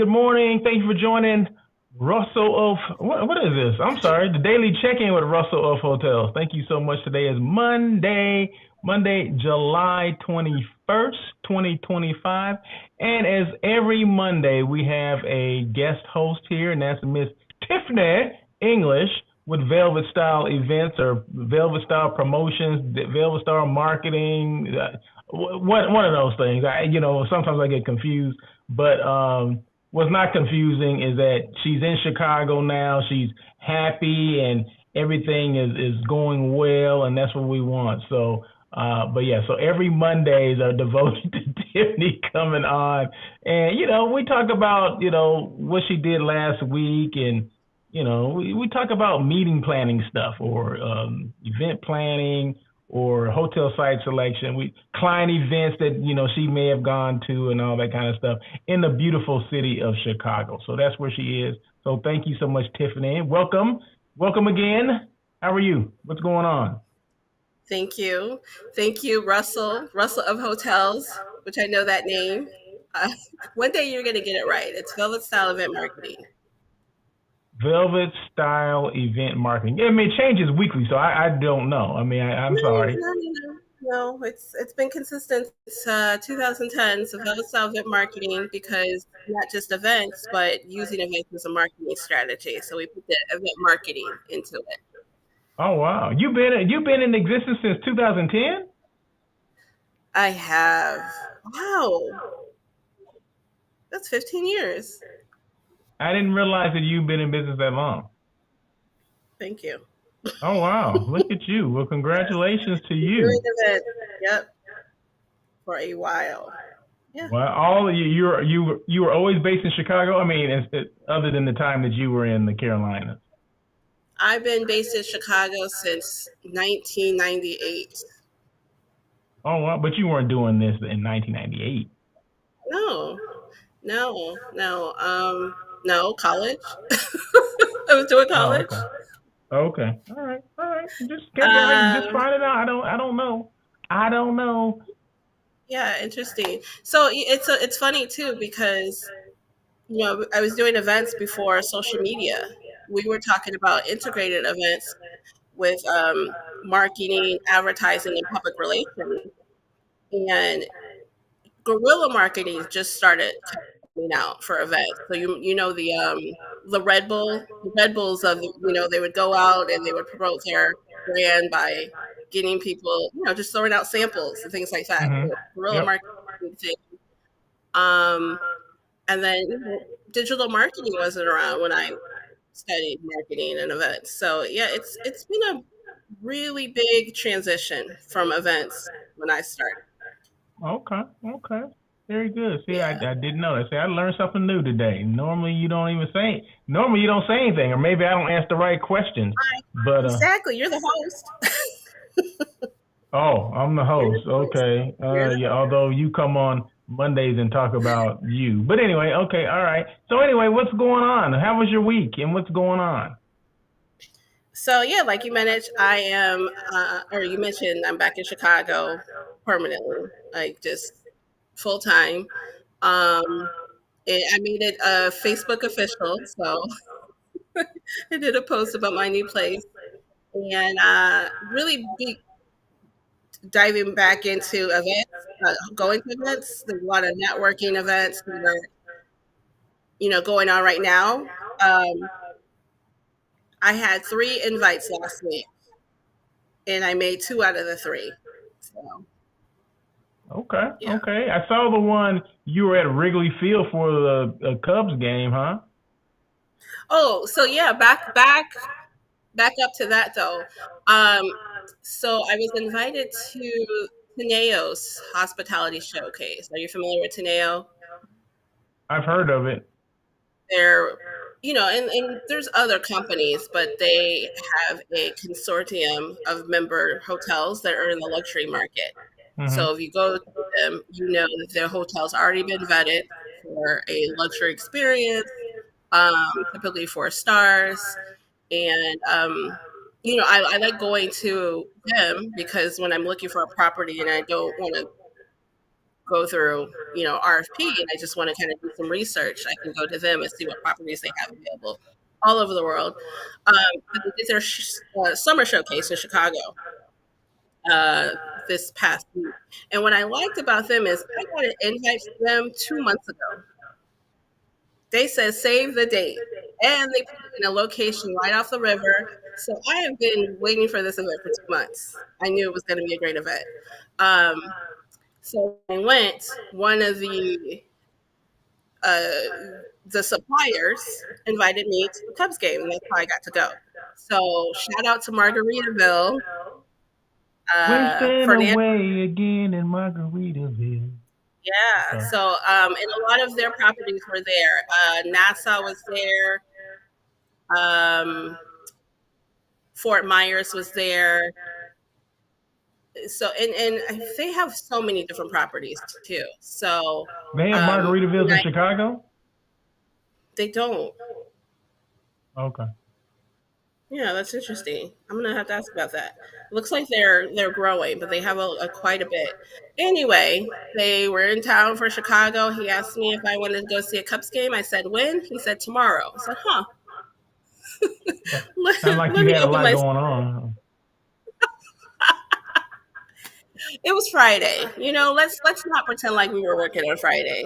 Good morning. Thank you for joining Russell of what is this? I'm sorry, the daily check-in with Russell of Hotels. Thank you so much. Today is Monday, July 21st, 2025. And as every Monday, we have a guest host here, and that's Miss Tiffany English with Velvet Style Events or Velvet Style Promotions, Velvet Style Marketing. One of those things. Sometimes I get confused, but what's not confusing is that she's in Chicago now. She's happy and everything is going well, and that's what we want. So every Mondays are devoted to Tiffany coming on, and we talk about what she did last week, and we talk about meeting planning stuff or event planning or hotel site selection, we client events that she may have gone to and all that kind of stuff in the beautiful city of Chicago. So that's where she is. So thank you so much, Tiffany. Welcome again. How are you? What's going on? Thank you. Thank you, Russell. Russell of Hotels, which I know that name. Uh, One day you're going to get it right. It's Velvet Style Event Marketing. Velvet Style Event Marketing. I mean, it changes weekly, so I don't know. I mean, I'm No, sorry. no, no, no. No, it's been consistent since 2010. So Velvet Style Event Marketing, because not just events, but using events as a marketing strategy. So we put the event marketing into it. Oh wow, you've been in existence since 2010. I have. Wow, that's 15 years. I didn't realize that you've been in business that long. Thank you. Oh wow, look at you. Well, congratulations to Doing you. events, yep, for a while. Yeah. Well, all of you were always based in Chicago. I mean, other than the time that you were in the Carolinas. I've been based in Chicago since 1998. Oh wow, but you weren't doing this in 1998. No, no, college. I was doing Oh college. okay, okay, all right. Just Um, find it out. I don't know. I don't know. yeah, interesting. So it's funny too because I was doing events before social media. We were talking about integrated events with marketing, advertising, and public relations, and guerrilla marketing just started coming out for events. So the Red Bulls of they would go out and they would promote their brand by getting people just throwing out samples and things like that. Hmm. So guerrilla Yep. marketing thing. Um, and then digital marketing wasn't around when I studied marketing and events. So yeah, it's been a really big transition from events when I started. Okay. Okay. Very good. See, I Yeah. didn't know that. See, I learned something new today. Normally, you don't even say. Normally, you don't say anything, or maybe I don't ask the right questions. But Exactly. You're the host. oh, I'm the You're host. the host. Okay. You're the Yeah. host. Although you come on Mondays and talk about you. But anyway, okay. All right. So anyway, what's going on? How was your week, and what's going on? So yeah, like you mentioned, I am, or you mentioned, I'm back in Chicago permanently, like just full time. Um, I made it Facebook official, so I did a post about my new place and really be diving back into events, going to events. There's a lot of networking events that are going on right now. Um, I had 3 invites last week, and I made 2 out of the 3. So Okay. yeah. Okay. I saw the one you were at Wrigley Field for the Cubs game, huh? Oh, so yeah, back up to that though. Um, so I was invited to Teneo's hospitality showcase. Are you familiar with Teneo? I've heard of it. They're and there's other companies, but they have a consortium of member hotels that are in the luxury market. Hmm. So if you go to them, you know that their hotel's already been vetted for a luxury experience, typically 4 stars. And I like going to them because when I'm looking for a property and I don't want to go through, RFP, and I just want to kind of do some research, I can go to them and see what properties they have available all over the world. Um, but they did their summer showcase in Chicago uh, this past week. And what I liked about them is I got an invite from them 2 months ago. They said save the date, and they put it in a location right off the river. So I have been waiting for this event for 2 months. I knew it was going to be a great event. Um, so when I went, one of uh, the suppliers invited me to the Cubs game, and that's how I got to go. So shout out to Margaritaville, Wasting Fernando. away again in Margaritaville. Yeah. Okay. So, and a lot of their properties were there. NASA was there. Um, Fort Myers was there. So, and they have so many different properties too. So, They have Margaritavilles in Chicago? They don't. Okay. Yeah, that's interesting. I'm gonna have to ask about that. Looks like they're growing, but they have a quite a bit. Anyway, they were in town for Chicago. He asked me if I wanted to go see a Cubs game. I said when? He said tomorrow. I said, huh. Sound like Let you me had a open lot my. going on. It was Friday. Let's not pretend like we were working on Friday.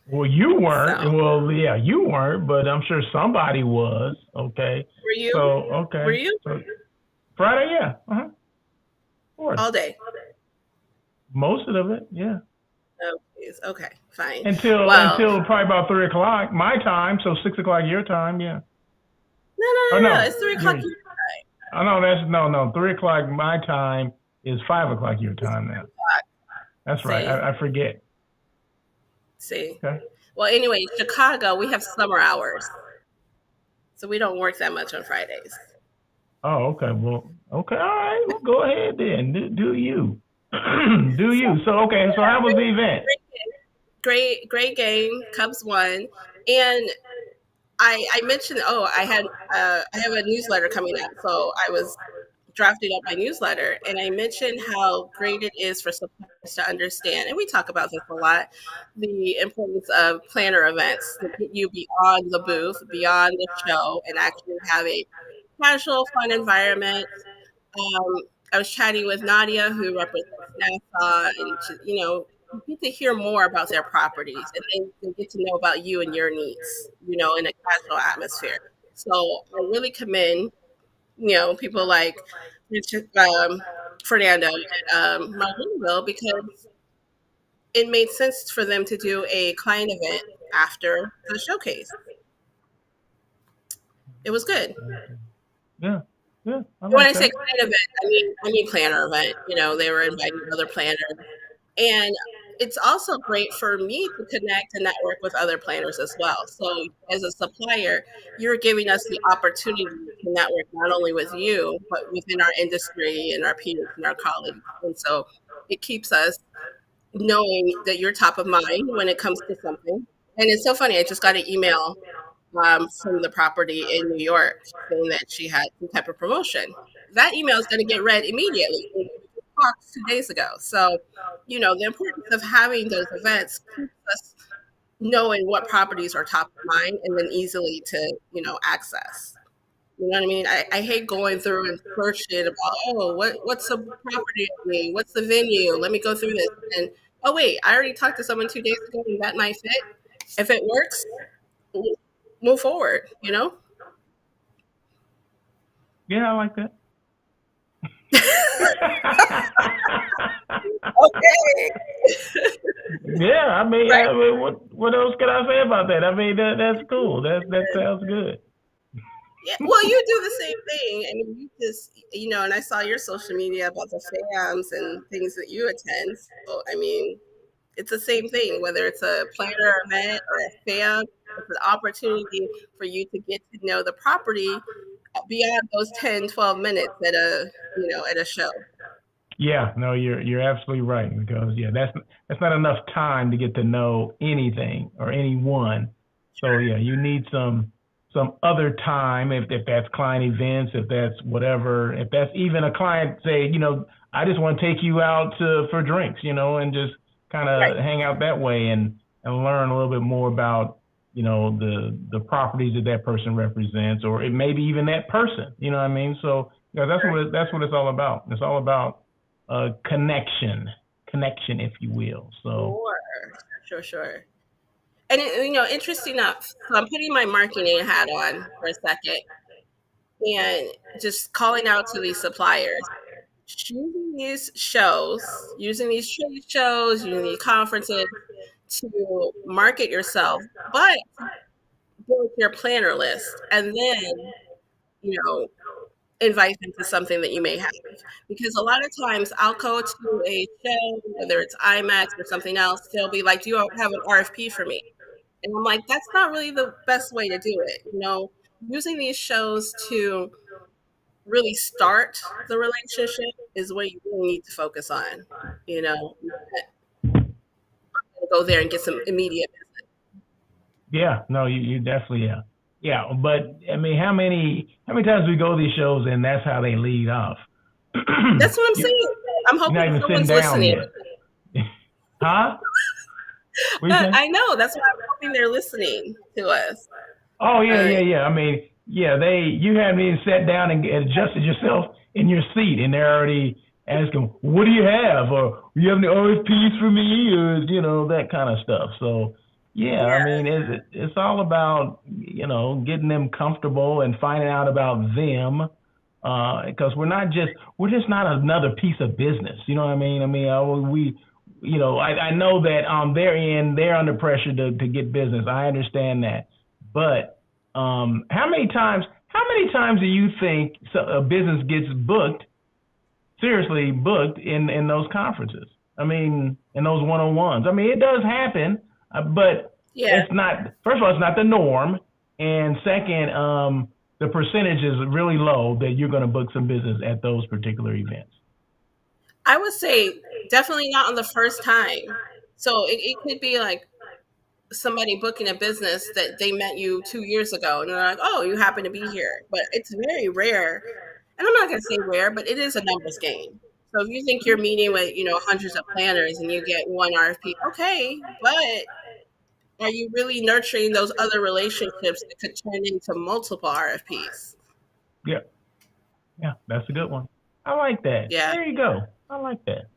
Well, you weren't. So, Well, yeah, you weren't, but I'm sure somebody was. Okay. were you? So, Were okay. you So Friday, yeah. Of course. all day? Most of it, yeah. Oh, please. Okay, fine. Until Well, until probably about 3 o'clock my time, so 6 o'clock your time, yeah. no, no, Oh no, no. no, It's 3 o'clock. yeah. Oh no, that's no. 3 o'clock my time is 5 o'clock your It's time now. 3 o'clock. That's right. See, I forget. see. Okay. Well, anyway, Chicago, we have summer hours, so we don't work that much on Fridays. Oh, okay. Well, okay. All right. Well, go ahead then. Do you? Do So, you? So okay. So how was the event? great game. Cubs won, and I mentioned, I have a newsletter coming out, so I was drafting up my newsletter, and I mentioned how great it is for suppliers to understand, and we talk about this a lot, the importance of planner events to get you beyond the booth, beyond the show, and actually have a casual, fun environment. Um, I was chatting with Nadia, who represents NASA, and you get to hear more about their properties, and then they get to know about you and your needs, in a casual atmosphere. So I really commend, people like Richard, Fernando and Margaritaville, because it made sense for them to do a client event after the showcase. It was good. Yeah. Yeah. I When like I say that. client event, I mean planner event. They were inviting other planners, and it's also great for me to connect and network with other planners as well. So as a supplier, you're giving us the opportunity to network not only with you, but within our industry and our peers and our colleagues. And so it keeps us knowing that you're top of mind when it comes to something. And it's so funny. I just got an email from the property in New York saying that she had some type of promotion. That email is going to get read immediately. We talked 2 days ago. So, the importance of having those events keeps us knowing what properties are top of mind and then easily to, access. You know what I mean? I hate going through and searching about, what's the property name? What's the venue? Let me go through this. And, oh, wait, I already talked to someone 2 days ago and that might fit. If it works, move forward. Yeah, I like that. Okay. Yeah, Right. what else can I say about that? I mean, that's cool. That sounds good. Yeah. Well, you do the same thing. I mean, you just, and I saw your social media about the FAMs and things that you attend. So, I mean, it's the same thing, whether it's a planner event or a FAM, it's an opportunity for you to get to know the property beyond those 10, 12 minutes at a show. Yeah, no, you're absolutely right because yeah, that's not enough time to get to know anything or anyone. So yeah, you need some other time if that's client events, if that's whatever, if that's even a client say, I just want to take you out for drinks, and just kind Right. of hang out that way and learn a little bit more about, the properties that person represents, or it maybe even that person, you know what I mean? So yeah, that's what it's all about. It's all about connection, if you will. So Sure. And interesting enough, so I'm putting my marketing hat on for a second and just calling out to these suppliers, using these shows, using these trade shows, using these conferences to market yourself, but build your planner list and then, you know, invite them to something that you may have. Because a lot of times I'll go to a show, whether it's IMAX or something else, they'll be like, do you have an RFP for me? And I'm like, that's not really the best way to do it. Using these shows to really start the relationship is what you really need to focus on. Go there and get some immediate. yeah, no, you definitely, yeah. But I mean, how many times we go to these shows and that's how they lead off? That's what I'm you, saying. I'm you're not hoping even sitting someone's down listening. yet, huh? What you say? I know. That's why I'm hoping they're listening to us. Oh yeah, Uh, yeah, yeah. I mean, yeah, you haven't even sat down and adjusted yourself in your seat, and they're already asking, "What do you have?" or "You have any RFPs for me?" or that kind of stuff. So yeah, I yeah. mean, it's all about getting them comfortable and finding out about them, because we're just not another piece of business. You know what I mean? I mean, I know that on their end they're under pressure to get business. I understand that, but how many times do you think a business gets seriously booked in those conferences? I mean, in those one-on-ones. I mean, it does happen, but Yeah. it's not. First of all, it's not the norm, and second, the percentage is really low that you're going to book some business at those particular events. I would say definitely not on the first time. So it could be like somebody booking a business that they met you 2 years ago and they're like, oh, you happen to be here. But it's very rare. And I'm not going to say rare, but it is a numbers game. So if you think you're meeting with, hundreds of planners and you get one RFP, okay, but are you really nurturing those other relationships that could turn into multiple RFPs? Yeah, yeah, that's a good one. I like that. Yeah. There you go. I like that.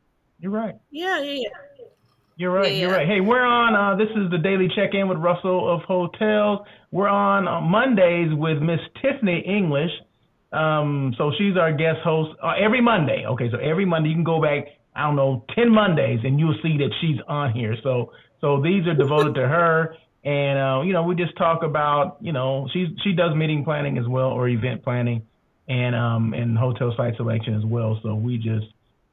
You're right. Yeah. You're Yeah, right. You're yeah. right. Hey, we're on. This is the Daily Check-In with Russell of Hotels. We're on Mondays with Miss Tiffany English. So she's our guest host every Monday. Okay, so every Monday you can go back. I don't know, 10 Mondays, and you'll see that she's on here. So these are devoted to her, and we just talk about she does meeting planning as well, or event planning, and hotel site selection as well. So we just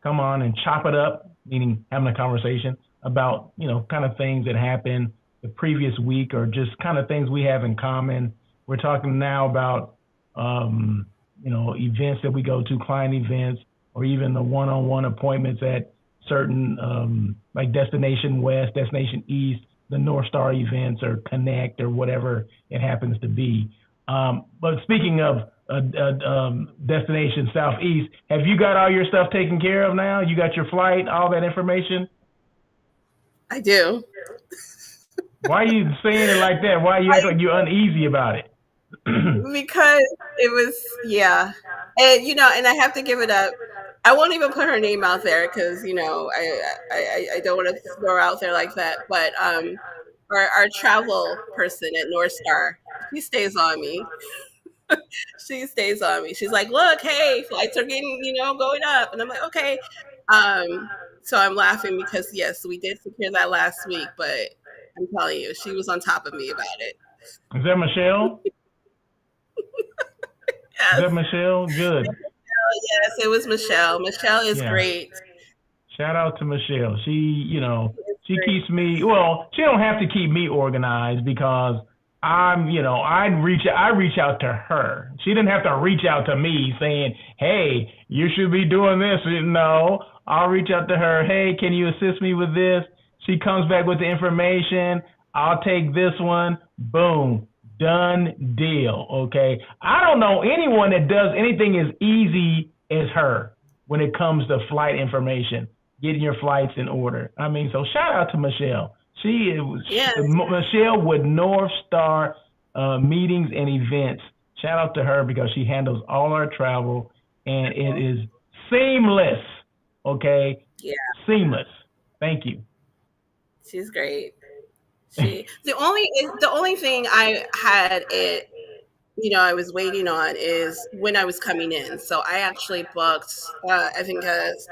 come on and chop it up, meaning having a conversation about kind of things that happened the previous week, or just kind of things we have in common. We're talking now about events that we go to, client events, or even the one-on-one appointments at certain like Destination West, Destination East, the North Star events, or Connect, or whatever it happens to be. But speaking of Destination Southeast, have you got all your stuff taken care of now? You got your flight, all that information? I do. Why are you saying it like that? Why you act like you're uneasy about it? Because it was, yeah. And and I have to give it up. I won't even put her name out there because I don't want to throw her out there like that. But our travel person at North Star, she stays on me. She stays on me. She's like, look, hey, flights are getting going up, and I'm like, okay. So I'm laughing because yes, we did secure that last week, but I'm telling you, she was on top of me about it. Is that Michelle? Is Yes. that Michelle? Good. Yes, it was Michelle. Michelle is Yeah. great. Shout out to Michelle. She Great. keeps me, well, she don't have to keep me organized because I reach out to her. She didn't have to reach out to me saying, "Hey, you should be doing this." No, I'll reach out to her. "Hey, can you assist me with this?" She comes back with the information. I'll take this one. Boom. Done deal. Okay. I don't know anyone that does anything as easy as her. when it comes to flight information, getting your flights in order. I mean, so shout out to Michelle. She is Yeah, Michelle with North Star meetings and events. Shout out to her because she handles all our travel and it is seamless. Okay, yeah, seamless. Thank you. she's great. The only thing I had it, I was waiting on is when I was coming in. So I actually booked. I think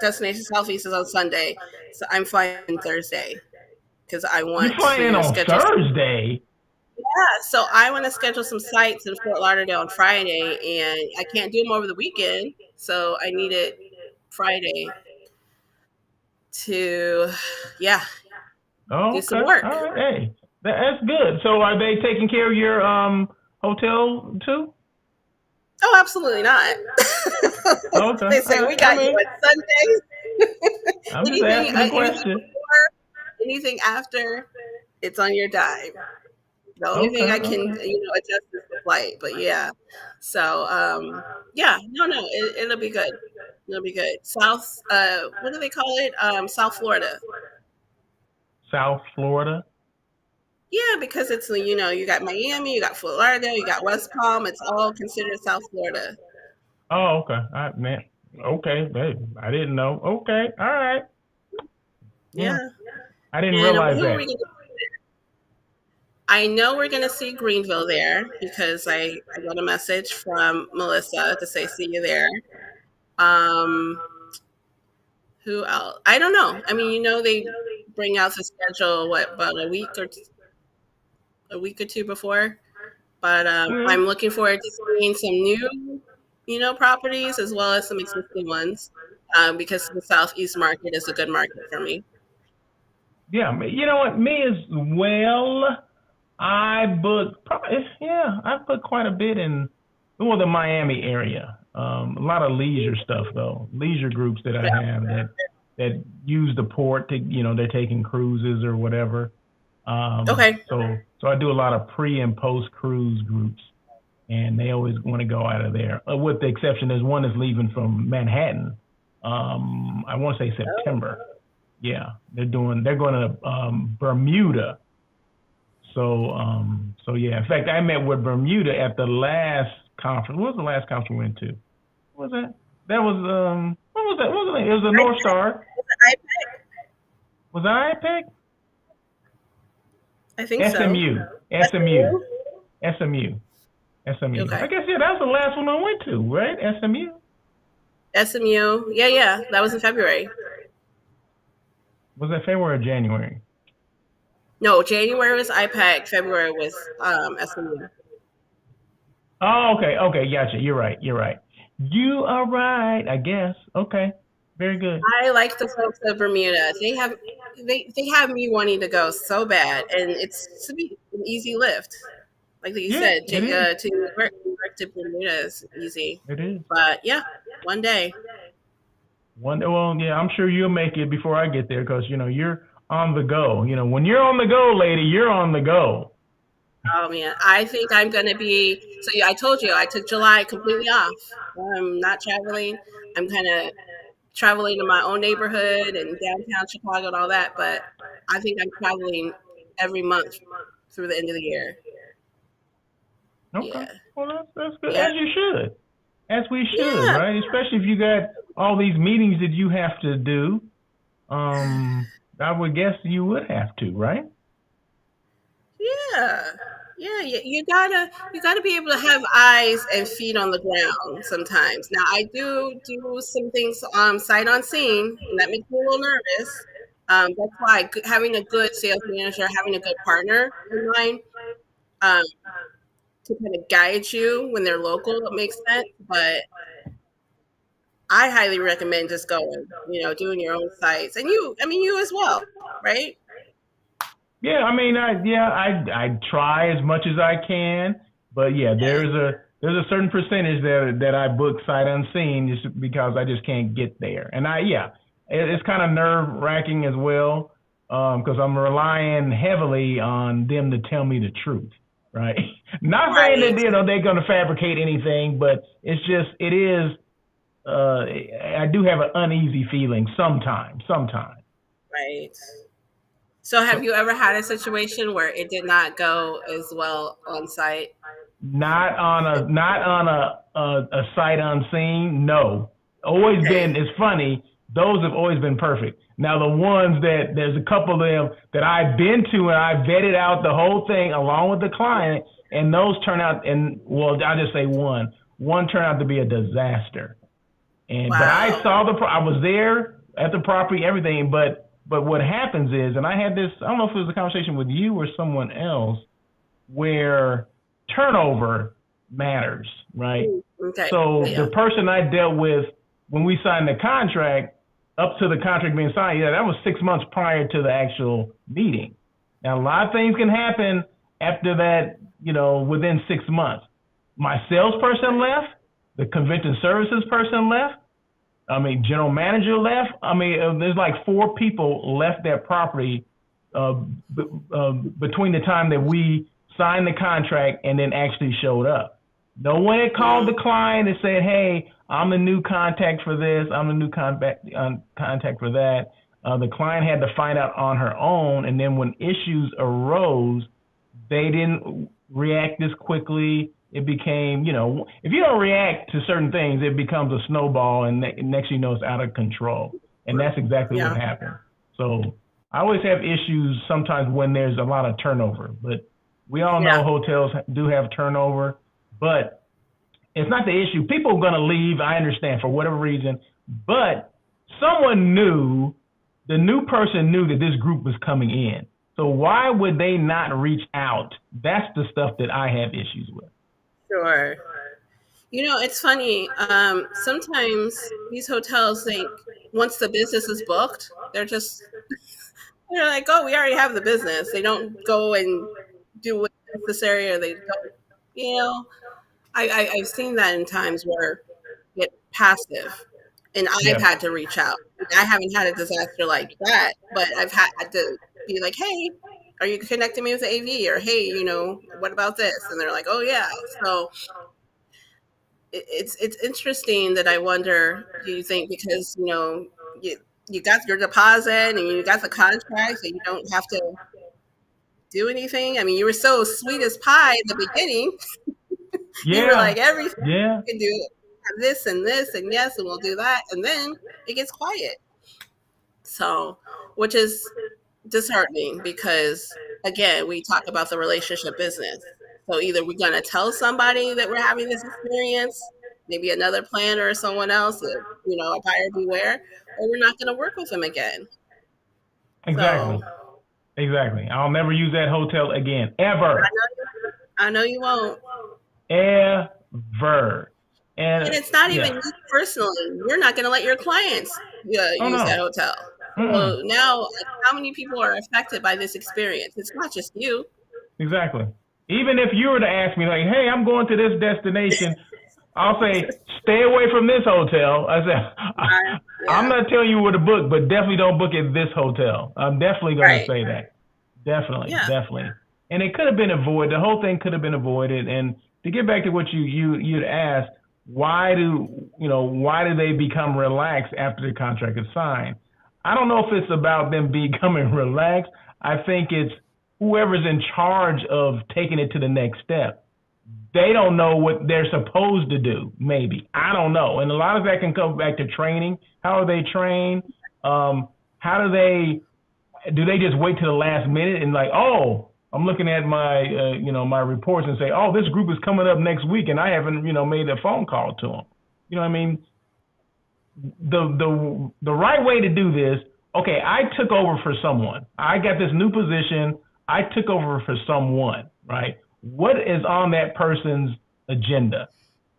Destination Southeast is on Sunday, so I'm flying Thursday because I You want fly in to on schedule. Thursday. Yeah, so I want to schedule some sites in Fort Lauderdale on Friday, and I can't do them over the weekend, so I need it Friday to, yeah, Oh, do some okay. work. All right. Hey, that's good. So are they taking care of your hotel too? Oh, absolutely not. Okay. They All say we right. I got you mean, on Sundays. I'm just anything, asking a anything question. before, anything after, it's on your dime. The only Okay. thing I can, Okay. adjust is the flight. But yeah, so yeah, no, it'll be good. It'll be good. South, what do they call it? South Florida. South Florida. Yeah, because it's you got Miami, you got Fort Lauderdale, you got West Palm. It's all considered South Florida. Oh, okay. All right, man. Okay. Hey, I didn't know. Okay. All right. Yeah. Yeah. I didn't And realize who are we that. going to? I know we're going to see Greenville there because I got a message from Melissa to say see you there. Um, who else? I don't know. I mean, they bring out the schedule what about a week or two before. But Mm, I'm looking forward to seeing some new, properties as well as some existing ones, because the Southeast market is a good market for me. yeah. You know what? Me as well. I booked probably yeah, I booked quite a bit in the Miami area. A lot of leisure stuff though, leisure groups that I Yeah. have that use the port to they're taking cruises or whatever. Okay. So I do a lot of pre and post cruise groups, and they always want to go out of there. With the exception, there's one that's leaving from Manhattan. I want to say September. Yeah, they're going to Bermuda. So yeah. In fact, I met with Bermuda at the last conference. What was the last conference we went to? What was that? That was what was that? What was it? It was a North Star. I, Was that IPEC? I think so. SMU. SMU. SMU? SMU. SMU. I Okay. guess yeah, that's the last one I went to, right? SMU. SMU. Yeah, yeah. That was in February. Was that February or January? No, January was IPAC. February was SMU. Oh, okay, okay, gotcha. You're right. You're right. You are right. I guess. Okay. Very good. I like the folks of Bermuda. They have me wanting to go so bad, and it's an easy lift. Like you Yeah, said, it is. to New York to Bermuda is easy. It is. But yeah, one day. Well, yeah, I'm sure you'll make it before I get there because you're on the go. When you're on the go, lady, you're on the go. Oh man, I think I'm gonna be. So yeah, I told you I took July completely off. I'm not traveling. I'm kind of traveling in my own neighborhood and downtown Chicago and all that. But I think I'm traveling every month through the end of the year. Okay. Yeah, Well, that's good. yeah, As you should. As we should, yeah, right? Especially if you got all these meetings that you have to do. I would guess you would have to, right? yeah, yeah. You gotta be able to have eyes and feet on the ground sometimes. Now I do some things sight unseen, and that makes me a little nervous. That's why having a good sales manager, having a good partner in mind, um, to kind of guide you when they're local, it makes sense. But I highly recommend just going, doing your own sites, and you as well, right? Yeah, I mean, I try as much as I can, but yeah, Yeah, there's a certain percentage that I book sight unseen just because I just can't get there, and it's kind of nerve wracking as well because I'm relying heavily on them to tell me the truth, right? Not saying that right. they're going to fabricate anything, but it is I do have an uneasy feeling sometimes. Right. So have So you ever had a situation where it did not go as well on site? not on a sight unseen. No, always Okay. been. It's funny. Those have always been perfect. Now the ones that there's a couple of them that I've been to and I vetted out the whole thing along with the client, and those turn out and well, I'll just say one. One turned out to be a disaster. But I Wow. saw I was there at the property, everything. But what happens is, and I had this. I don't know if it was a conversation with you or someone else, where turnover matters, right? Okay. So the Yeah. person I dealt with when we signed the contract, up to the contract being signed, yeah, that was 6 months prior to the actual meeting. Now a lot of things can happen after that, within 6 months. My salesperson left, the convention services person left. I mean, general manager left. I mean, there's like 4 people left that property between the time that we signed the contract and then actually showed up. No one had called Mm. the client and said, "Hey, I'm the new contact for this. I'm the new contact for that." The client had to find out on her own, and then when issues arose, they didn't react as quickly. It became, if you don't react to certain things, it becomes a snowball, and next you know it's out of control. And that's exactly what Yeah. happened. So I always have issues sometimes when there's a lot of turnover, but we all know Yeah. hotels do have turnover, but it's not the issue. People are going to leave, I understand, for whatever reason, but someone knew, the new person knew that this group was coming in. So why would they not reach out? That's the stuff that I have issues with. Sure. It's funny. Sometimes these hotels think once the business is booked, they're like, oh, we already have the business. They don't go and do what's necessary, or they don't. You know, I've seen that in times where get passive, and I've Yeah, had to reach out. I haven't had a disaster like that, but I've had to be like, hey, are you connecting me with the AV? Or hey, what about this? And they're like, oh yeah. So it's interesting that I wonder, do you think because you got your deposit and you got the contract and you don't have to do anything? I mean, you were so sweet as pie in the beginning. You were yeah, like, everything yeah, you can do this and yes, and we'll do that, and then it gets quiet. So, which is disheartening because again, we talk about the relationship business. So either we're going to tell somebody that we're having this experience, maybe another planner or someone else, that, a buyer beware, or we're not going to work with them again. exactly, So exactly. I'll never use that hotel again, I ever, know, I know you won't. ever. And And it's not even yeah, you personally. You're not going to let your clients oh use that no, hotel. mm-mm. So now, like, how many people are affected by this experience? It's not just you. Exactly. Even if you were to ask me, like, hey, I'm going to this destination, I'll say, stay away from this hotel. I said, I'm Yeah, not telling you where to book, but definitely don't book at this hotel. I'm definitely going to right. say that. Definitely, Yeah. definitely. And it could have been avoided. The whole thing could have been avoided. And to get back to what you'd asked, why do they become relaxed after the contract is signed? I don't know if it's about them becoming relaxed. I think it's whoever's in charge of taking it to the next step. They don't know what they're supposed to do. Maybe I don't know, and a lot of that can come back to training. How are they trained? How do they just wait to the last minute and like, oh, I'm looking at my my reports and say, oh, this group is coming up next week, and I haven't made a phone call to them. You know what I mean? The right way to do this. Okay, I took over for someone. I got this new position. I took over for someone, right? What is on that person's agenda?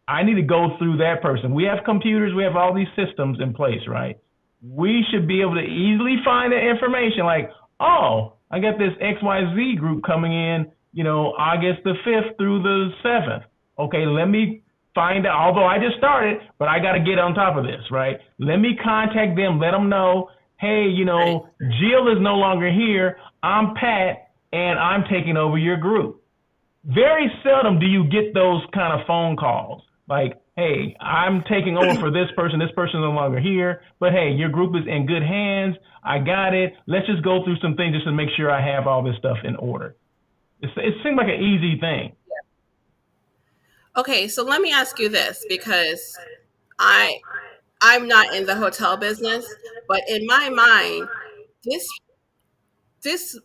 I need to go through that person. We have computers, we have all these systems in place, right? We should be able to easily find that information like, oh, I got this XYZ group coming in, August the 5th through the 7th. Okay, let me find out, although I just started, but I got to get on top of this, right? Let me contact them, let them know, hey, Right. Jill is no longer here. I'm Pat, and I'm taking over your group. Very seldom do you get those kind of phone calls. Like, hey, I'm taking over for this person. This person's no longer here, but hey, your group is in good hands. I got it. Let's just go through some things just to make sure I have all this stuff in order. It seemed like an easy thing. Okay, so let me ask you this, because I I'm not in the hotel business, but in my mind, this this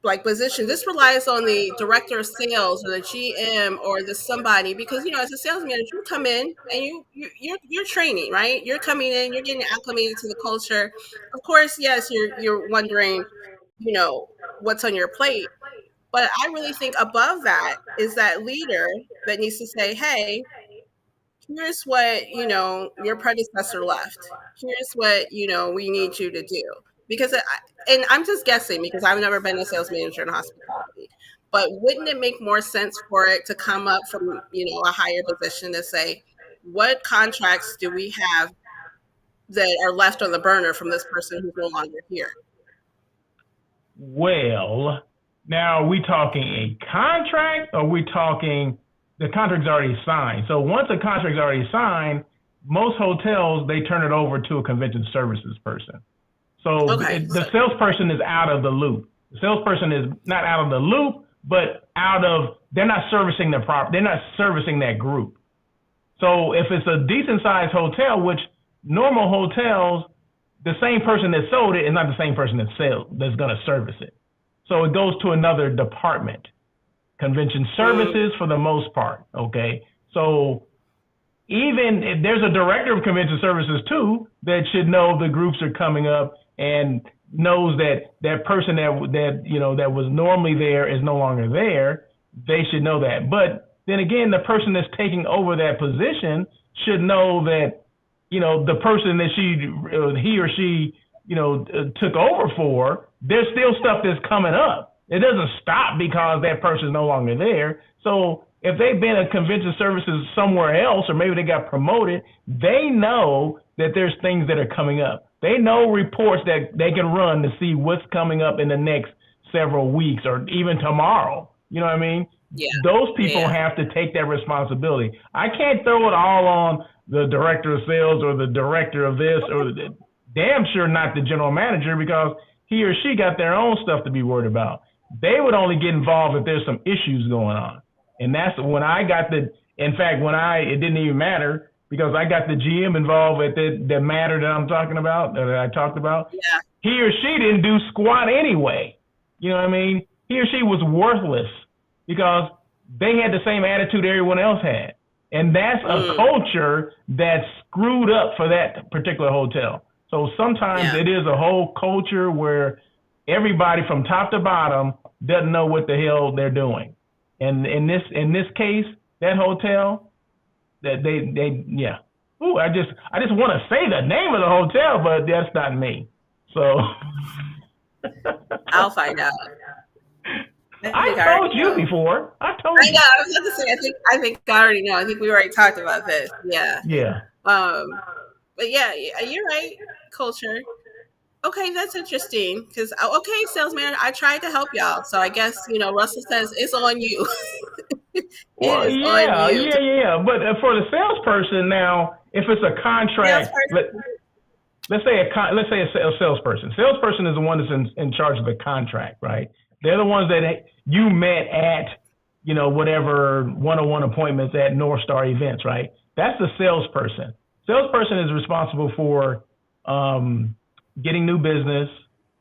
like position, this relies on the director of sales or the GM or the somebody, because as a sales manager, you come in and you're training, right? You're coming in, you're getting acclimated to the culture. Of course, yes, you're wondering, what's on your plate, but I really think above that is that leader that needs to say, hey, here's what your predecessor left. Here's what we need you to do. Because and I'm just guessing, because I've never been a sales manager in hospitality, but wouldn't it make more sense for it to come up from a higher position to say, what contracts do we have that are left on the burner from this person who's no longer here? Well, now are we talking a contract, or are we talking the contract's already signed? So once a contract's already signed, most hotels, they turn it over to a convention services person. So Okay, the salesperson is out of the loop. The salesperson is not out of the loop, but they're not servicing they're not servicing that group. So if it's a decent sized hotel, which normal hotels, the same person that sold it is not the same person that's going to service it. So it goes to another department. Convention services for the most part. Okay. So even if there's a director of convention services too, that should know the groups are coming up and knows that person that was normally there is no longer there. They should know that. But then again, the person that's taking over that position should know that, the person that he or she, took over for, there's still stuff that's coming up. It doesn't stop because that person's no longer there. So if they've been a convention services somewhere else, or maybe they got promoted, they know that there's things that are coming up. They know reports that they can run to see what's coming up in the next several weeks or even tomorrow. You know what I mean? Yeah. Those people have to take that responsibility. I can't throw it all on the director of sales or the director of this, or damn sure not the general manager, because he or she got their own stuff to be worried about. They would only get involved if there's some issues going on. And that's when I got it didn't even matter, because I got the GM involved at the matter that I'm talking about, that I talked about. Yeah. He or she didn't do squat anyway. You know what I mean? He or she was worthless because they had the same attitude everyone else had. And that's a culture that's screwed up for that particular hotel. So sometimes it is a whole culture where everybody from top to bottom doesn't know what the hell they're doing. And in this case, that hotel, that they Ooh, I just want to say the name of the hotel, but that's not me. So I'll find out. I told you before. I told you. I know. I was going to say. I think I already know. I think we already talked about this. Yeah. Yeah. But yeah, you're right. Culture. Okay, that's interesting. Because salesman, I tried to help y'all. So I guess Russell says it's on you. Well, on you. Yeah. But for the salesperson now, if it's a contract, let's say a salesperson. Salesperson is the one that's in charge of the contract, right? They're the ones that you met at, whatever one-on-one appointments at North Star events, right? That's the salesperson. Salesperson is responsible for getting new business,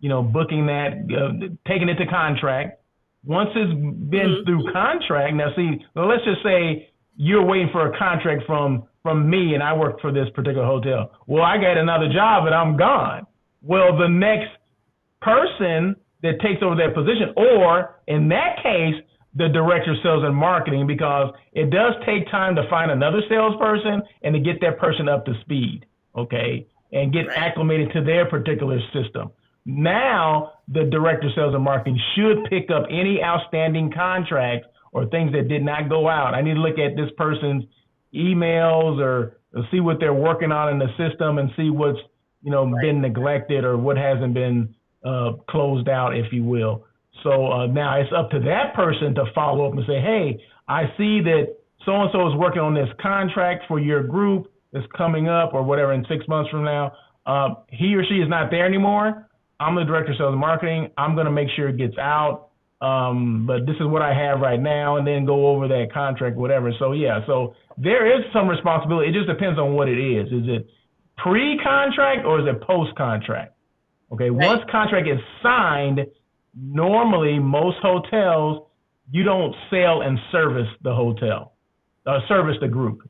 booking that, taking it to contract. Once it's been through contract, let's just say you're waiting for a contract from me, and I work for this particular hotel. Well, I got another job and I'm gone. Well, the next person that takes over that position, or in that case, the director of sales and marketing, because it does take time to find another salesperson and to get that person up to speed, okay, and get acclimated to their particular system. Now, the director of sales and marketing should pick up any outstanding contracts or things that did not go out. I need to look at this person's emails or see what they're working on in the system and see what's been neglected or what hasn't been closed out, if you will. So now it's up to that person to follow up and say, hey, I see that so and so is working on this contract for your group that's coming up or whatever in 6 months from now. He or she is not there anymore. I'm the director of sales and marketing. I'm going to make sure it gets out. But this is what I have right now, and then go over that contract, whatever. So yeah, so there is some responsibility. It just depends on what it is. Is it pre-contract or is it post-contract? Okay, once contract is signed, normally most hotels, you don't sell and service the hotel, service the group.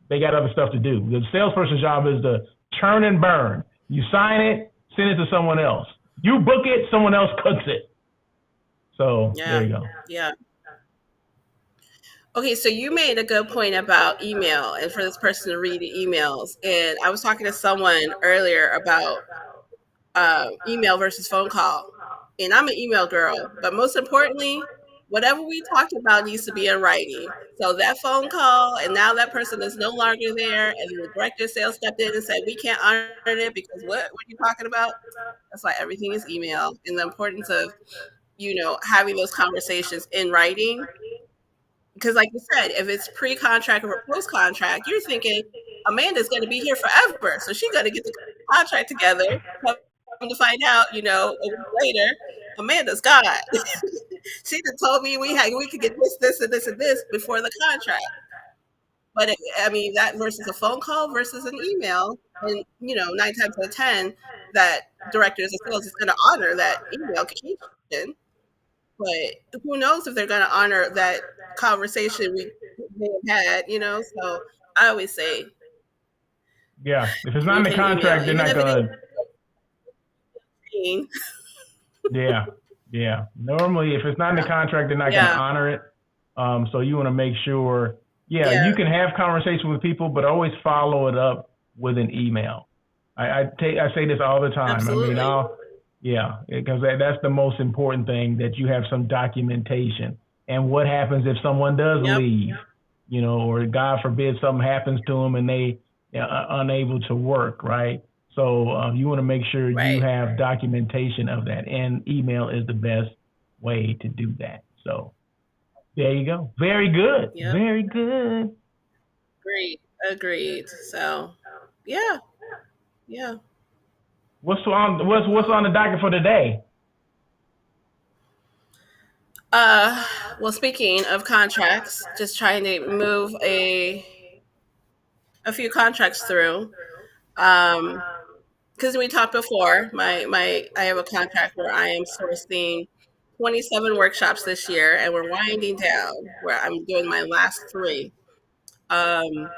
They got other stuff to do. The salesperson's job is to churn and burn. You sign it, send it to someone else. You book it, someone else cooks it. So there you go. Yeah. Okay, so you made a good point about email and for this person to read the emails. And I was talking to someone earlier about email versus phone call. And I'm an email girl, but most importantly, whatever we talked about needs to be in writing. So that phone call, and now that person is no longer there, and the director of sales stepped in and said, we can't honor it because what are you talking about? That's why everything is email, and the importance of, having those conversations in writing. Because like you said, if it's pre-contract or post-contract, you're thinking Amanda's going to be here forever. So she's going to get the contract together. Come to find out, a week later, Amanda's gone. She just told me we could get this, and this, and this before the contract. But that versus a phone call versus an email, and 9 times out of 10, that directors of sales is going to honor that email communication. But who knows if they're going to honor that conversation we may have had, So I always say, yeah, if it's not in the contract, they're not going to. Yeah. Normally, if it's not in the contract, they're not going to honor it. So you want to make sure, you can have conversations with people, but always follow it up with an email. I say this all the time. Absolutely. Because that's the most important thing, that you have some documentation. And what happens if someone does leave, or God forbid something happens to them and they are unable to work, right? So you want to make sure you have documentation of that, and email is the best way to do that. So there you go. Very good. Yep. Very good. Great. Agreed. So, yeah. What's on the docket for today? Well, speaking of contracts, just trying to move a few contracts through. Because we talked before, I have a contract where I am sourcing 27 workshops this year, and we're winding down, where I'm doing my last 3. And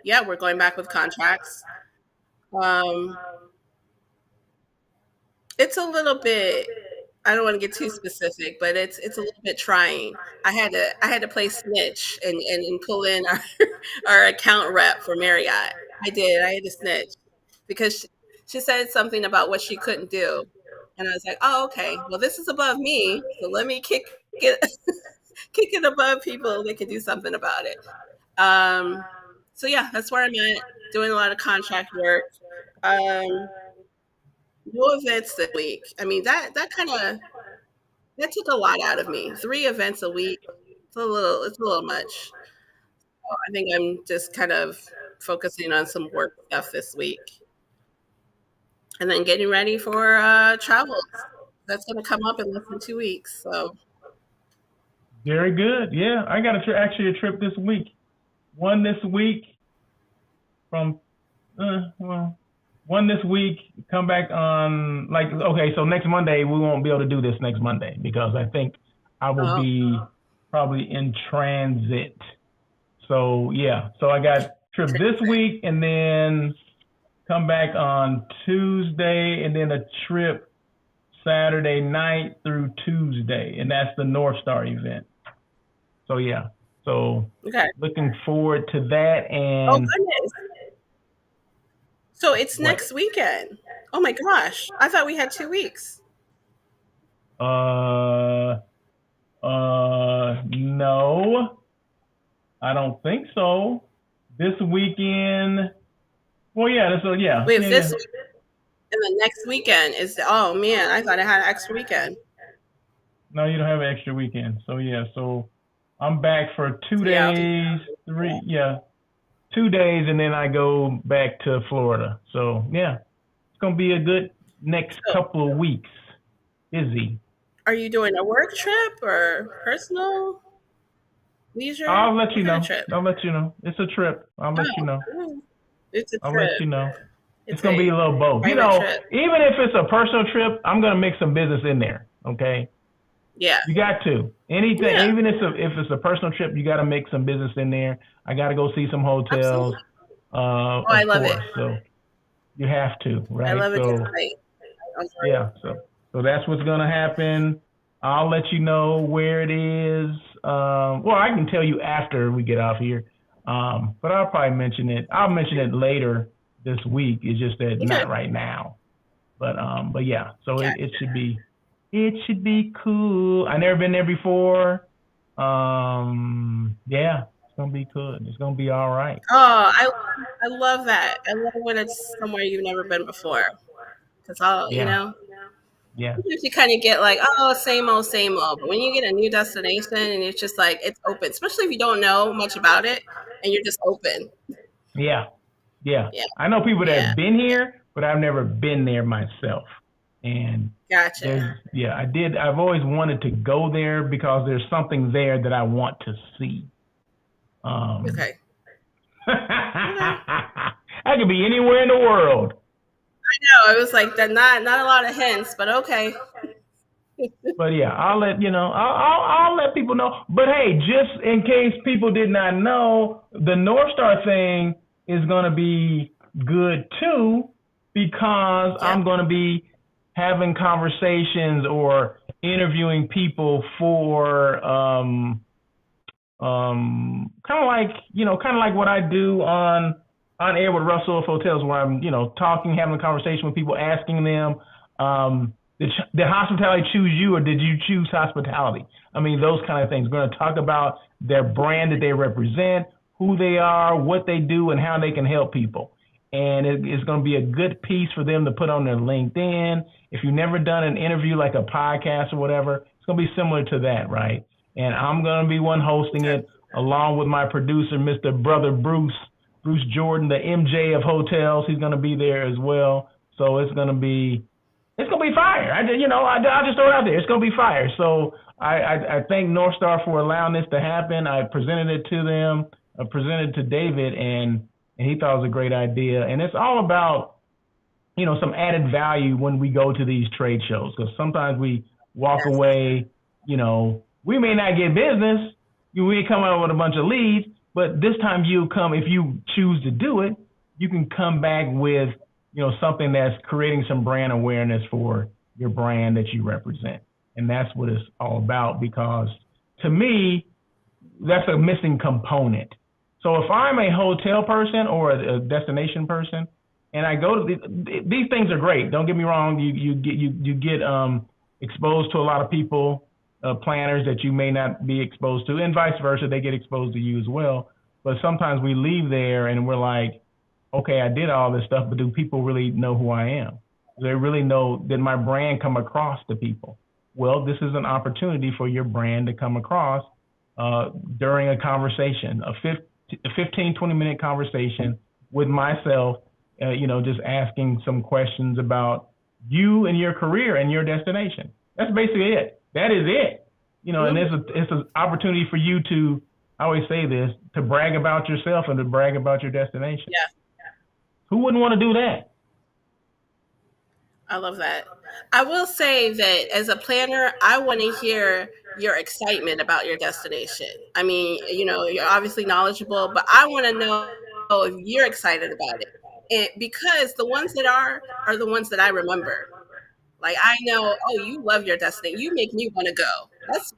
we're going back with contracts. It's a little bit, I don't want to get too specific, but it's a little bit trying. I had to play snitch and pull in our account rep for Marriott. I had to snitch because she said something about what she couldn't do. And I was like, oh, okay, well, this is above me. So let me kick it above people that can do something about it. So that's where I'm at, doing a lot of contract work. No events this week. That took a lot out of me. 3 events a week. It's a little much. So I think I'm just kind of focusing on some work stuff this week. And then getting ready for travel. That's going to come up in less than 2 weeks. So very good. Yeah, I got actually a trip this week. One this week from one this week, come back on so next Monday, we won't be able to do this next Monday because I think I will be probably in transit. So so I got trip this week, and then come back on Tuesday, and then a trip Saturday night through Tuesday, and that's the North Star event. So looking forward to that. And oh goodness. So it's next weekend. Oh my gosh. I thought we had 2 weeks. No, I don't think so. This weekend. Well, Wait, this weekend, and the next weekend is, oh man, I thought I had an extra weekend. No, you don't have an extra weekend. So yeah, so I'm back for two So yeah, I'll be days, three, yeah, 2 days, and then I go back to Florida. So yeah, it's gonna be a good next so couple of weeks. Busy. are you doing a work trip or personal leisure? I'll let What you kind of know. trip? I'll let you know. It's a trip. I'll let you Oh, know. mm, it's a I'll let trip. you know. It's It's gonna be a a little both. You private know, trip. even if it's a personal trip, I'm gonna mix some business in there. Okay, Yeah. you got to. Anything, Yeah. even if it's a personal trip, you got to make some business in there. I got to go see some Absolutely. hotels, Oh, I of love it. course. So you have to, I right? love a good So fight. I'm sorry. yeah, so that's what's gonna happen. I'll let you know where it is. Well, I can tell you after we get off here. But I'll probably mention it. I'll mention it later this week. It's just that Okay. not right now. But yeah. So it Gotcha. should be cool. I never been there before. Yeah, it's gonna be good. It's gonna be all right. Oh, I love that. I love when it's somewhere you've never been before. Because I'll, Yeah, yeah, sometimes you kind of get like, oh, same old, same old. But when you get a new destination and it's just like, it's open, especially if you don't know much about it and you're just open. yeah. Yeah, Yeah. I know people that Yeah. have been here, but I've never been there myself. And Gotcha. yeah, I did. I've always wanted to go there because there's something there that I want to see. Um, Okay. Okay. I could be anywhere in the world, No, it was like that. Not a lot of hints, but okay. but yeah, I'll let you know. I'll let people know. But hey, just in case people did not know, the North Star thing is going to be good too because Yep. I'm going to be having conversations or interviewing people for kind of like what I do on air with Russell of Hotels, where I'm talking, having a conversation with people, asking them, did hospitality choose you or did you choose hospitality? I mean, those kind of things. We're going to talk about their brand that they represent, who they are, what they do, and how they can help people. And it's going to be a good piece for them to put on their LinkedIn. If you've never done an interview like a podcast or whatever, it's going to be similar to that, right? And I'm going to be one hosting Okay. it along with my producer, Mr. Brother Bruce Jordan, the MJ of hotels. He's going to be there as well. So it's gonna be fire. I just throw it out there. It's gonna be fire. So I thank North Star for allowing this to happen. I presented it to them. I presented it to David, and he thought it was a great idea. And it's all about some added value when we go to these trade shows, because sometimes we walk Yes. away. We may not get business. We come out with a bunch of leads, but this time you come, if you choose to do it, you can come back with something that's creating some brand awareness for your brand that you represent. And that's what it's all about, because to me, that's a missing component. So if I'm a hotel person or a destination person, and I go to these things are great. Don't get me wrong. You get exposed to a lot of people, planners that you may not be exposed to, and vice versa. They get exposed to you as well. But sometimes we leave there and we're like, okay, I did all this stuff, but do people really know who I am? Do they really know, did my brand come across to people? Well, this is an opportunity for your brand to come across during a conversation, a 15, 20-minute conversation with myself, just asking some questions about you and your career and your destination. That's basically it. That is it. And Mm-hmm. it's an opportunity for you to, I always say this, to brag about yourself and to brag about your destination. Yeah. Who wouldn't want to do that? I love that. I will say that as a planner, I want to hear your excitement about your destination. I mean, you're obviously knowledgeable, but I want to know if you're excited about it. And because the ones that are the ones that I remember. Like I know, oh, you love your destination. You make me want to go.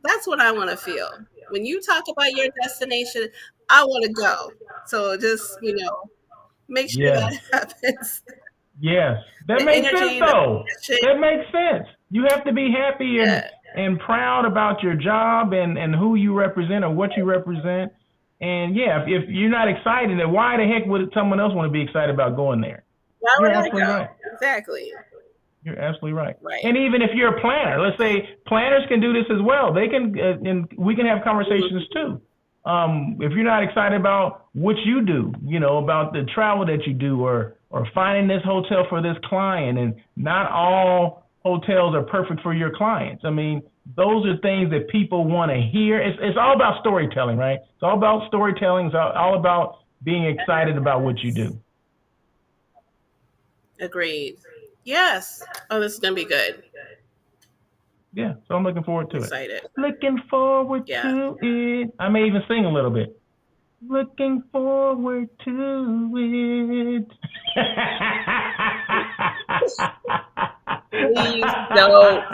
That's what I want to feel. When you talk about your destination, I want to go. So just, make sure Yes. that happens. Yes. That The makes sense energy, the though. passion. That makes sense. You have to be happy and Yeah. proud about your job and who you represent or what you represent. And yeah, if you're not excited, then why the heck would someone else want to be excited about going there? Why You're would I absolutely go? right. Exactly. You're absolutely right. Right. And even if you're a planner, let's say planners can do this as well. They can, and we can have conversations Mhm. too. If you're not excited about what you do, about the travel that you do, or finding this hotel for this client, and not all hotels are perfect for your clients. I mean, those are things that people want to hear. It's all about storytelling, right? It's all about storytelling. It's all about being excited about what you do. Agreed. Yes. Oh, this is gonna be good. Yeah, so I'm looking forward I'm to it. excited. Looking forward Yeah. to it. I may even sing a little bit. Looking forward to it. Please don't.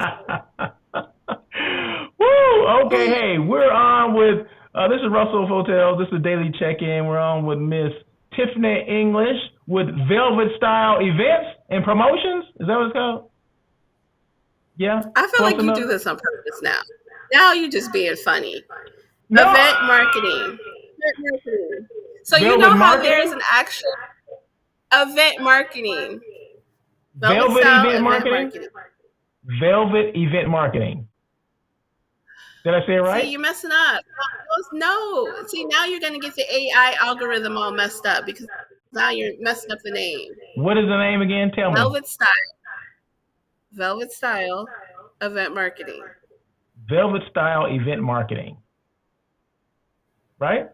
Woo! Okay, hey, we're on with this is Russell of Hotels. This is Daily Check-In. We're on with Miss Tiffany English with Velvet Style Events and Promotions. Is that what it's called? Yeah, I feel close like you enough. do this on purpose now. Now you just being funny. No, Event marketing. Event marketing. So you Velvet know how there's Marketing. an actual event marketing, velvet Velvet style Event event Marketing. marketing. Velvet Event Marketing. Did I say it See, right? you're messing up. No. See, now you're gonna get the AI algorithm all messed up because now you're messing up the name. What is the name again? Tell me. Velvet style. Velvet style event marketing. Velvet Style Event Marketing. Right?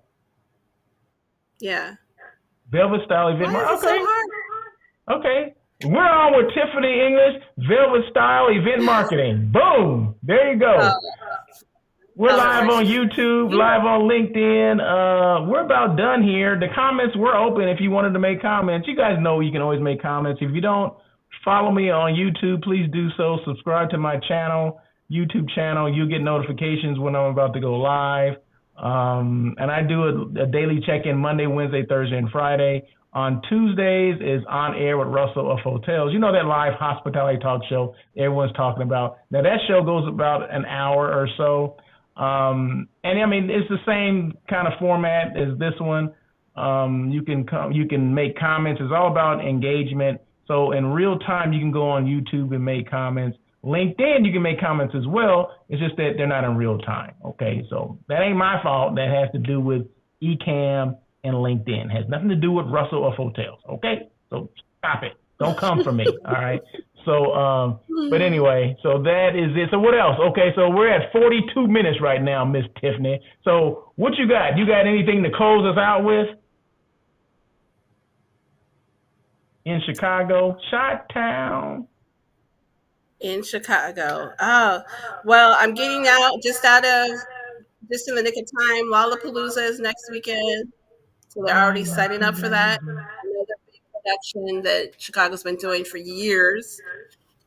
Yeah. Velvet Style Event Why is Marketing. it so Okay. hard? Okay. We're on with Tiffany English, Velvet Style Event Marketing. Boom. There you Oh, go. We're oh my live on gracious. YouTube, You live on LinkedIn. We're about done here. The comments were open if you wanted to make comments. You guys know you can always make comments. If you don't follow me on YouTube, please do so. Subscribe to my YouTube channel. You'll get notifications when I'm about to go live. And I do a daily check-in Monday, Wednesday, Thursday, and Friday. On Tuesdays is On Air with Russell of Hotels. You know that live hospitality talk show everyone's talking about. Now that show goes about an hour or so. And I mean, it's the same kind of format as this one. You can make comments. It's all about engagement. So in real time, you can go on YouTube and make comments. LinkedIn, you can make comments as well. It's just that they're not in real time. Okay, so that ain't my fault. That has to do with Ecamm and LinkedIn. It has nothing to do with Russell of Hotels. Okay, so stop it. Don't come for me. All right. So, but anyway, so that is it. So what else? Okay, so we're at 42 minutes right now, Miss Tiffany. So what you got? You got anything to close us out with in Chicago, Chi-Town? in Chicago. Oh, well, I'm getting out just in the nick of time. Lollapalooza is next weekend, so they're already setting up for that. Another big production that Chicago's been doing for years.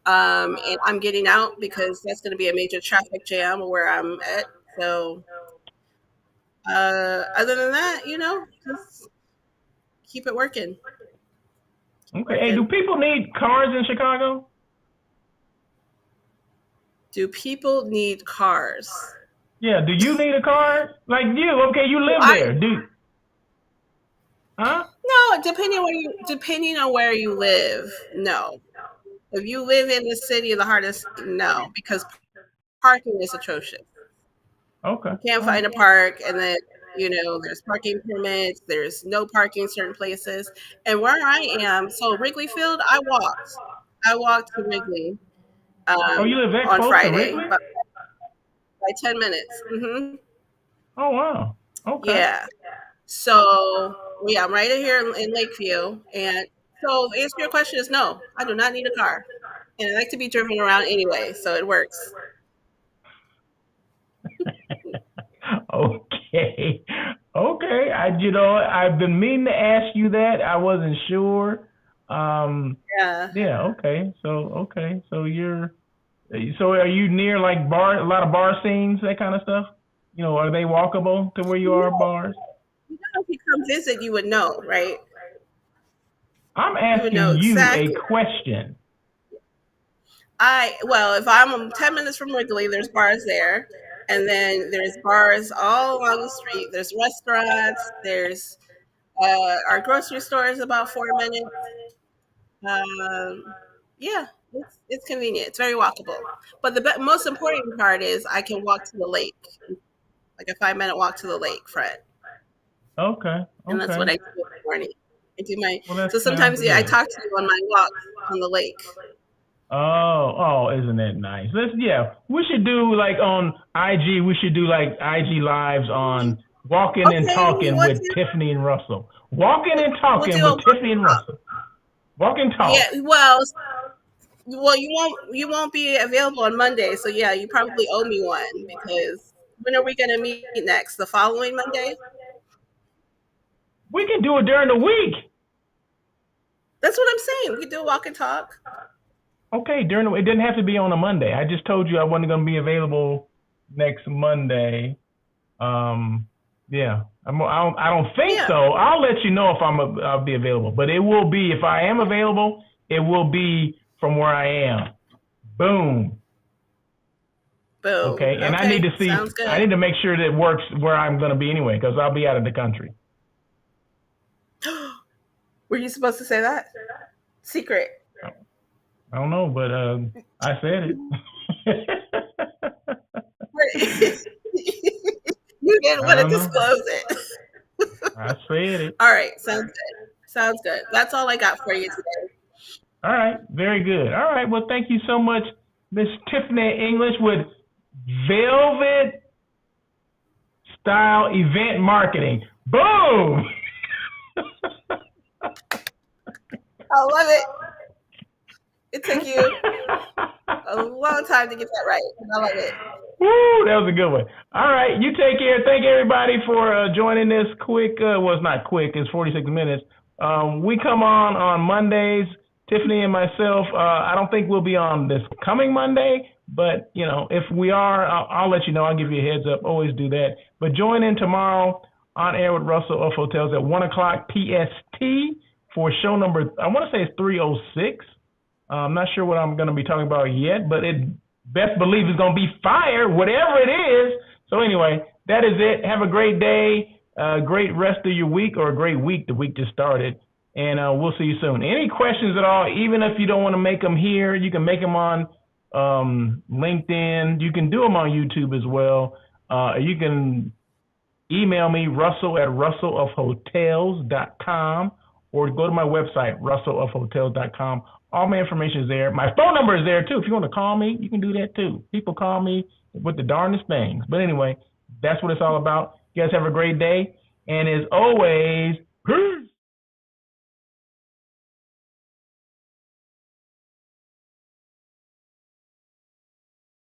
And I'm getting out because that's going to be a major traffic jam where I'm at. So, other than that, just keep it working. Keep Okay. Hey, do working. people need cars in Chicago? Do people need cars? Yeah. Do you need a car? Like you? Okay, you Do live I? there. Huh? No, depending on where you live, no. If you live in the city, the hardest, no, because parking is atrocious. Okay. You can't All right. find a park, and then there's parking permits. There's no parking in certain places, and where I am, so Wrigley Field, I walked to Wrigley Oh, you live that on close to Friday, Wrigley? but by 10 minutes. Oh wow. Okay. Yeah. So yeah, I'm right here in Lakeview, and so the answer to your question is no. I do not need a car, and I like to be driven around anyway, so it works. Okay. Okay. I've been meaning to ask you that. I wasn't sure. Um, Yeah. yeah. Okay. So are you near like bar, a lot of bar scenes, that kind of stuff? Are they walkable to where you are, No, bars? if you come visit, you would know, right? I'm You would know asking you a exactly. question. If I'm 10 minutes from Wrigley, there's bars there, and then there's bars all along the street. There's restaurants. There's our grocery store is about 4 minutes. Um, Yeah, it's convenient. It's very walkable. But the most important part is I can walk to the lake, like a 5 minute walk to the lake front, Okay. and that's what Okay. I do in the morning. I do my Well, that so sounds sometimes yeah, I good. talk to you on my walks on the lake. Oh, isn't that nice? We should do like on IG. We should do like IG lives on walking and Okay, we talking want with to. Tiffany and Russell. Walking and We'll talking do a with walk Tiffany and and talk. Russell. Walk and Yeah, talk. well, you won't be available on Monday, so yeah, you probably owe me one because when are we going to meet next? The following Monday? We can do it during the week. That's what I'm saying. We could do a walk and talk. Okay, during it didn't have to be on a Monday. I just told you I wasn't going to be available next Monday. Um, yeah, I don't think Yeah, so. I'll let you know if I'll be available, but it will be if I am available. It will be from where I am. Boom. boom. Okay, and I need Okay, to see. sounds I good. need to make sure that it works where I'm going to be anyway, because I'll be out of the country. Were you supposed to say that? Secret. I don't know, but I said it. You didn't I want to don't know. disclose it. I said it. All right, sounds good. Sounds good. That's all I got for you today. All right, very good. All right, well, thank you so much, Miss Tiffany English with Velvet Style Event Marketing. Boom! I love it. It took you a long time to get that right. I love it. Woo, that was a good one. All right, you take care. Thank everybody for joining this quick. Well, it's not quick. It's 46 minutes. We come on Mondays. Tiffany and myself. I don't think we'll be on this coming Monday, but if we are, I'll let you know. I'll give you a heads up. Always do that. But join in tomorrow on air with Russell of Hotels at 1:00 PST for show number. I want to say it's 306. I'm not sure what I'm going to be talking about yet, but it best believe it's going to be fire, whatever it is. So anyway, that is it. Have a great day, great rest of your week, or a great week. The week just started, and we'll see you soon. Any questions at all, even if you don't want to make them here, you can make them on LinkedIn. You can do them on YouTube as well. You can email me, Russell at russellofhotels.com, or go to my website, russellofhotels.com. All my information is there. My phone number is there too. If you want to call me, you can do that too. People call me with the darndest things. But anyway, that's what it's all about. You guys have a great day. And as always, peace.